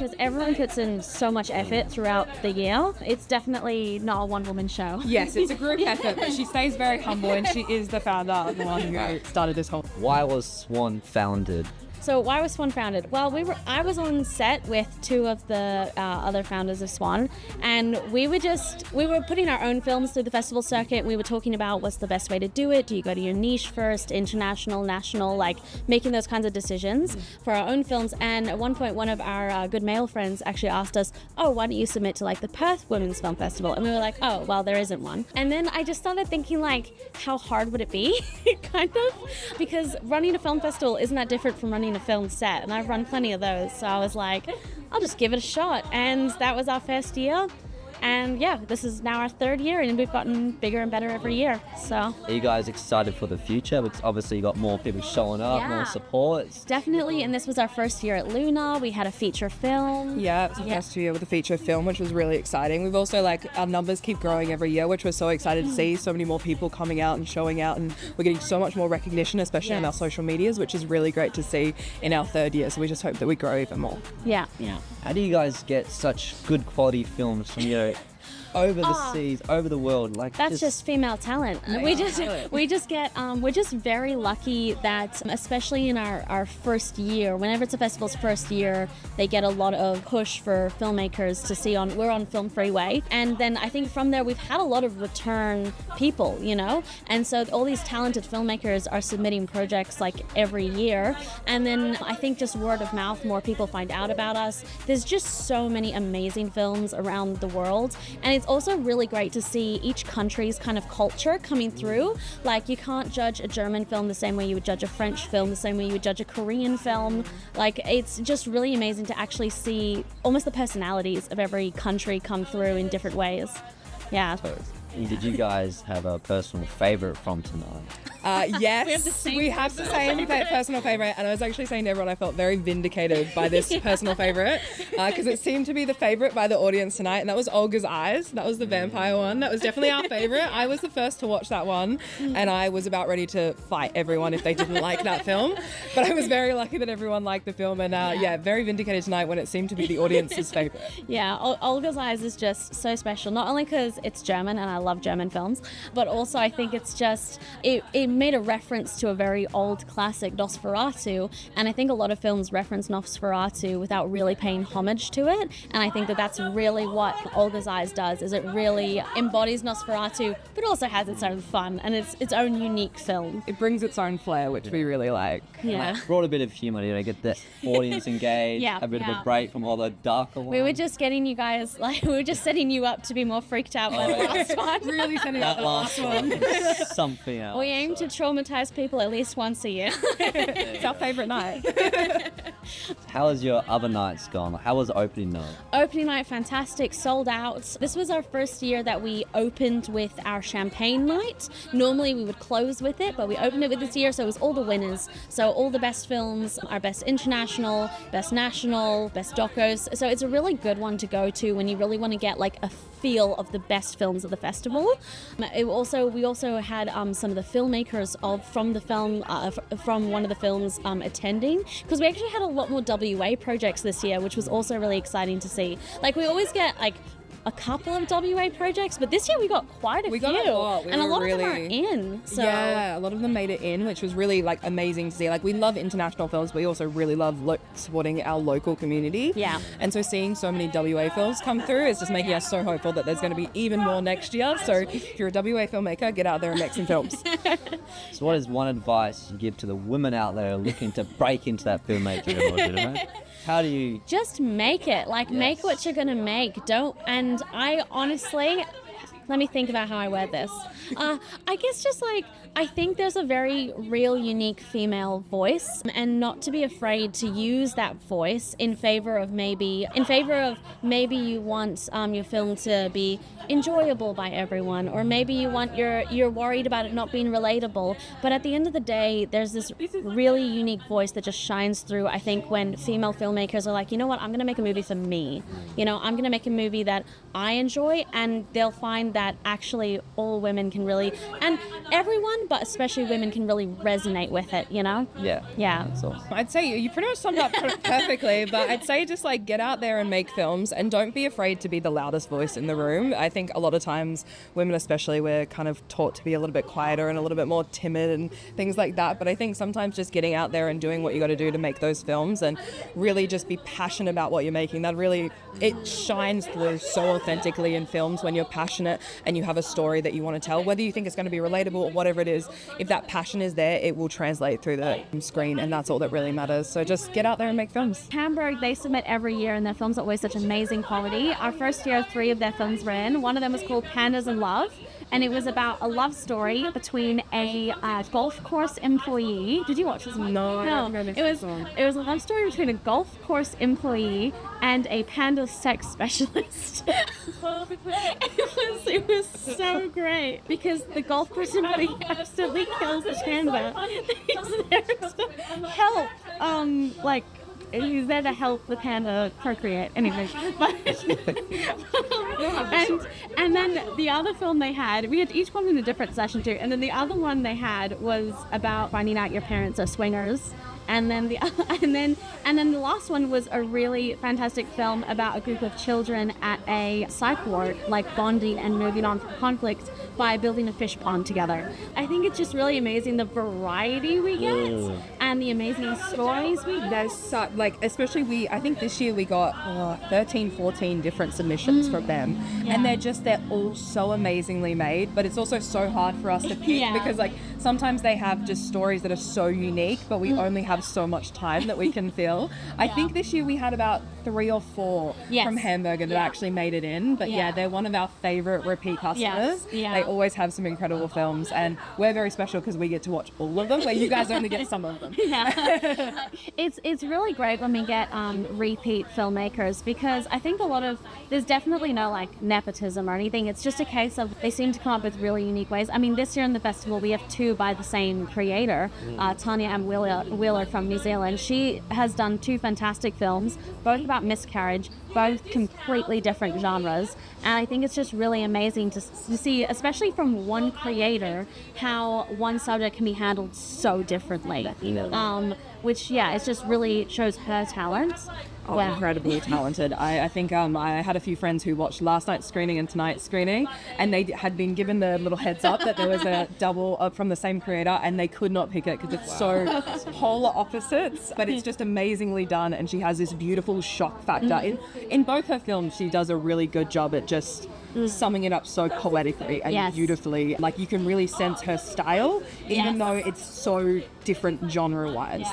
because everyone puts in so much effort throughout the year. It's definitely not a one-woman show. Yes, it's a group effort, but she stays very humble, and she is the founder and the one who started this whole... Why was SWAN founded? So why was SWAN founded? Well, I was on set with two of the other founders of SWAN, and we were putting our own films through the festival circuit. We were talking about what's the best way to do it. Do you go to your niche first, international, national, like making those kinds of decisions for our own films. And at one point, one of our good male friends actually asked us, oh, why don't you submit to like the Perth Women's Film Festival? And we were like, oh, well, there isn't one. And then I just started thinking like, how hard would it be? Kind of, because running a film festival isn't that different from running a film set, and I've run plenty of those, so I was like, I'll just give it a shot. And that was our first year, and yeah, this is now our third year, and we've gotten bigger and better every year. So are you guys excited for the future? Because obviously you got more people showing up, more support. Definitely. And this was our first year at Luna. We had a feature film. Yeah, it was the first year with a feature film, which was really exciting. We've also, like, our numbers keep growing every year, which we're so excited to see. So many more people coming out and showing out, and we're getting so much more recognition, especially on our social medias, which is really great to see in our third year. So we just hope that we grow even more. Yeah. How do you guys get such good quality films from over the seas, over the world? Like, that's just female talent. We just get we're just very lucky that, especially in our first year, whenever it's a festival's first year, they get a lot of push for filmmakers to see we're on Film Freeway, and then I think from there we've had a lot of return people, and so all these talented filmmakers are submitting projects like every year, and then I think just word of mouth, more people find out about us. There's just so many amazing films around the world, and it's also really great to see each country's kind of culture coming through. Like, you can't judge a German film the same way you would judge a French film, the same way you would judge a Korean film. Like, it's just really amazing to actually see almost the personalities of every country come through in different ways. Yeah. Did you guys have a personal favorite from tonight? Yes, we have the same personal favorite, and I was actually saying to everyone I felt very vindicated by this personal favorite, because it seemed to be the favorite by the audience tonight, and that was Olga's Eyes. That was the vampire one. That was definitely our favorite. I was the first to watch that one, and I was about ready to fight everyone if they didn't like that film, but I was very lucky that everyone liked the film, and very vindicated tonight when it seemed to be the audience's favorite. Yeah, Olga's Eyes is just so special, not only because it's German and I love German films, but also I think it's just, it made a reference to a very old classic, Nosferatu, and I think a lot of films reference Nosferatu without really paying homage to it, and I think that that's really what Olga's Eyes does, is it really embodies Nosferatu, but also has its own fun and its own unique film. It brings its own flair, which we really like. Yeah. Brought a bit of humour, get the audience engaged, a bit of a break from all the darker ones. We were just getting you guys, we were just setting you up to be more freaked out by the last one. Really setting up the last one. Something else. We aim to traumatize people at least once a year. It's our favourite night. How has your other nights gone? How was opening night? Opening night, fantastic, sold out. This was our first year that we opened with our champagne night. Normally we would close with it, but we opened it with this year, so it was all the winners. So all the best films, our best international, best national, best docos. So it's a really good one to go to when you really want to get like a feel of the best films of the festival. We also had some of the filmmakers from one of the films attending, because we actually had a lot more WA projects this year, which was also really exciting to see. Like, we always get like a couple of WA projects, but this year we got quite a few. Got a lot. And a lot of them are in. So. Yeah, a lot of them made it in, which was really like amazing to see. Like, we love international films, but we also really love supporting our local community. Yeah. And so seeing so many WA films come through is just making us so hopeful that there's going to be even more next year. So if you're a WA filmmaker, get out there and make some films. So what is one advice you give to the women out there looking to break into that filmmaking? How do you... Just make it. Make what you're going to make. And I honestly... Let me think about how I word this. I guess just I think there's a very real, unique female voice, and not to be afraid to use that voice in favor of maybe you want your film to be enjoyable by everyone, or maybe you're worried about it not being relatable. But at the end of the day, there's this really unique voice that just shines through, I think, when female filmmakers are like, you know what, I'm going to make a movie for me. I'm going to make a movie that I enjoy, and they'll find that that actually all women can really, and everyone, but especially women, can really resonate with it, you know? Yeah. Yeah. That's awesome. I'd say you pretty much summed up perfectly, but I'd say just like get out there and make films, and don't be afraid to be the loudest voice in the room. I think a lot of times women especially, we're kind of taught to be a little bit quieter and a little bit more timid and things like that, but I think sometimes just getting out there and doing what you got to do to make those films and really just be passionate about what you're making, that really, it shines through so authentically in films when you're passionate and you have a story that you want to tell, whether you think it's going to be relatable or whatever it is. If that passion is there, it will translate through the screen, and that's all that really matters. So just get out there and make films. Hamburg, they submit every year, and their films are always such amazing quality. Our first year, 3 of their films were in. One of them was called Pandas in Love, and it was about a love story between a golf course employee. Did you watch this one? No. It was a love story between a golf course employee and a panda sex specialist. It was so great because the golf course employee absolutely kills the panda. He's there to help, he's there to help the panda procreate. Anyway, but and then the other film they had, we had each one in a different session too. And then the other one they had was about finding out your parents are swingers. And then the last one was a really fantastic film about a group of children at a psych ward, like bonding and moving on from conflict by building a fish pond together. I think it's just really amazing the variety we get and the amazing stories we get. There's such, especially I think this year we got 13, 14 different submissions from them. Yeah. And they're all so amazingly made, but it's also so hard for us to pick because sometimes they have just stories that are so unique, but we only have so much time that we can fill. I think this year we had about 3 or 4 from Hamburger that actually made it in, but they're one of our favorite repeat customers. They always have some incredible films, and we're very special because we get to watch all of them, where you guys only get some of them. It's really great when we get repeat filmmakers, because I think there's definitely no nepotism or anything. It's just a case of they seem to come up with really unique ways. I mean, this year in the festival we have 2 by the same creator, Tanya M. Wheeler from New Zealand. She has done 2 fantastic films, both about miscarriage, both completely different genres, and I think it's just really amazing to see, especially from one creator, how one subject can be handled so differently. Which it just really shows her talent. Incredibly talented. I think I had a few friends who watched last night's screening and tonight's screening, and they had been given the little heads up that there was a double from the same creator, and they could not pick it because it's so polar opposites, but it's just amazingly done, and she has this beautiful shock factor. In both her films, she does a really good job at just summing it up so poetically and beautifully. You can really sense her style, even though it's so different genre-wise.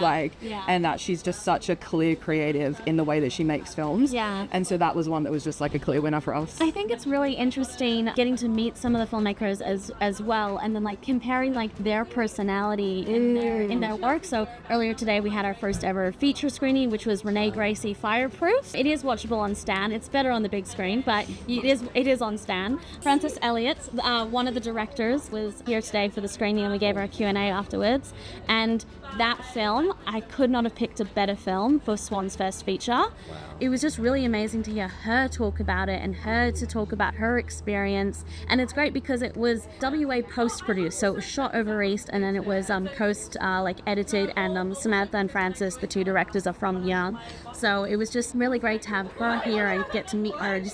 And that she's just such a clear creative in the way that she makes films. And so that was one that was just a clear winner for us. I think it's really interesting getting to meet some of the filmmakers as well, and then comparing their personality in their work. So earlier today we had our first ever feature screening, which was Renee Gracie Fireproof. It is watchable on Stan. It's better on the big screen, but it is on Stan. Frances Elliott, one of the directors, was here today for the screening, and we gave her a Q&A afterwards. And that film, I could not have picked a better film for Swan's first feature. Wow. It was just really amazing to hear her talk about it and her to talk about her experience. And it's great because it was WA post-produced, so it was shot over East, and then it was edited, and Samantha and Francis, the 2 directors, are from Young. So it was just really great to have her here and get to meet her to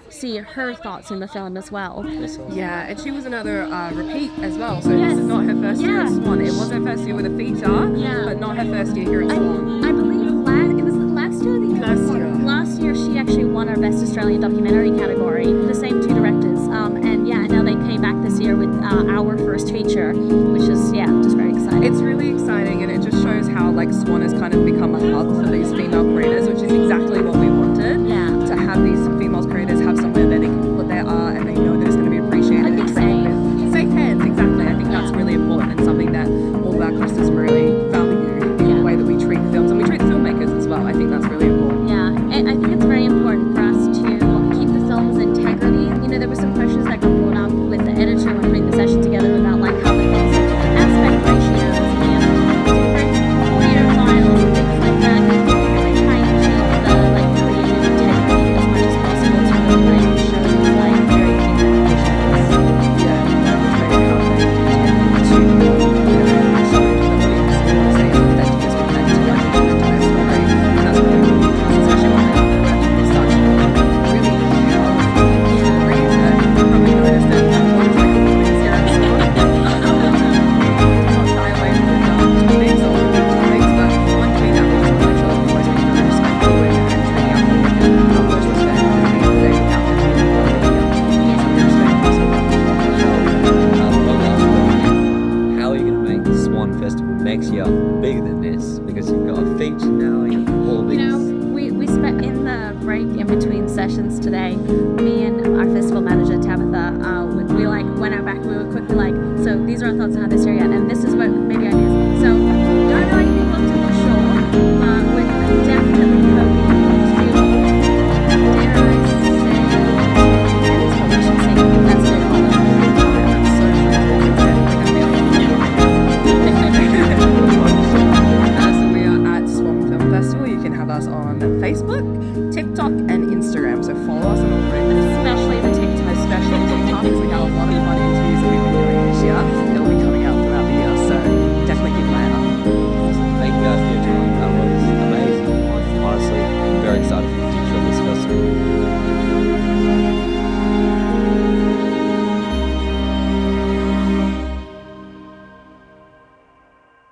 see her thoughts in the film as well. Yeah, and she was another repeat as well. So this is not her first year at SWAN. It was her first year with a feature, but not her first year here at SWAN. I believe it was last year. Last year she actually won our Best Australian Documentary category. The same 2 directors, and now they came back this year with our first feature, which is just very exciting. It's really exciting, and it just shows how SWAN has kind of become a hub for these female creators, which is exactly what we wanted. To have these female creators have somewhere that they can put their art and they know that it's going to be appreciated. And be safe. Safe hands, exactly. I think that's really important and something that all of our customers really value in the way that we treat films, and we treat filmmakers as well. I think that's really important. And I think it's very important for us to keep the film's integrity. There were some questions that got brought up with the editor when putting the session together about how the film's aspect ratios and different audio files and things like that. are our thoughts on how this year yet, and this is what maybe ideas. So don't know anything long to for sure, but we're definitely hoping to do. Dare I say? That's what we should say. That's it. So we are at SWAN Film Festival. You can have us on Facebook, TikTok, and Instagram. So follow us on all three. Especially the TikTok. Especially TikTok, because we got a lot of fun interviews that we've been doing this year.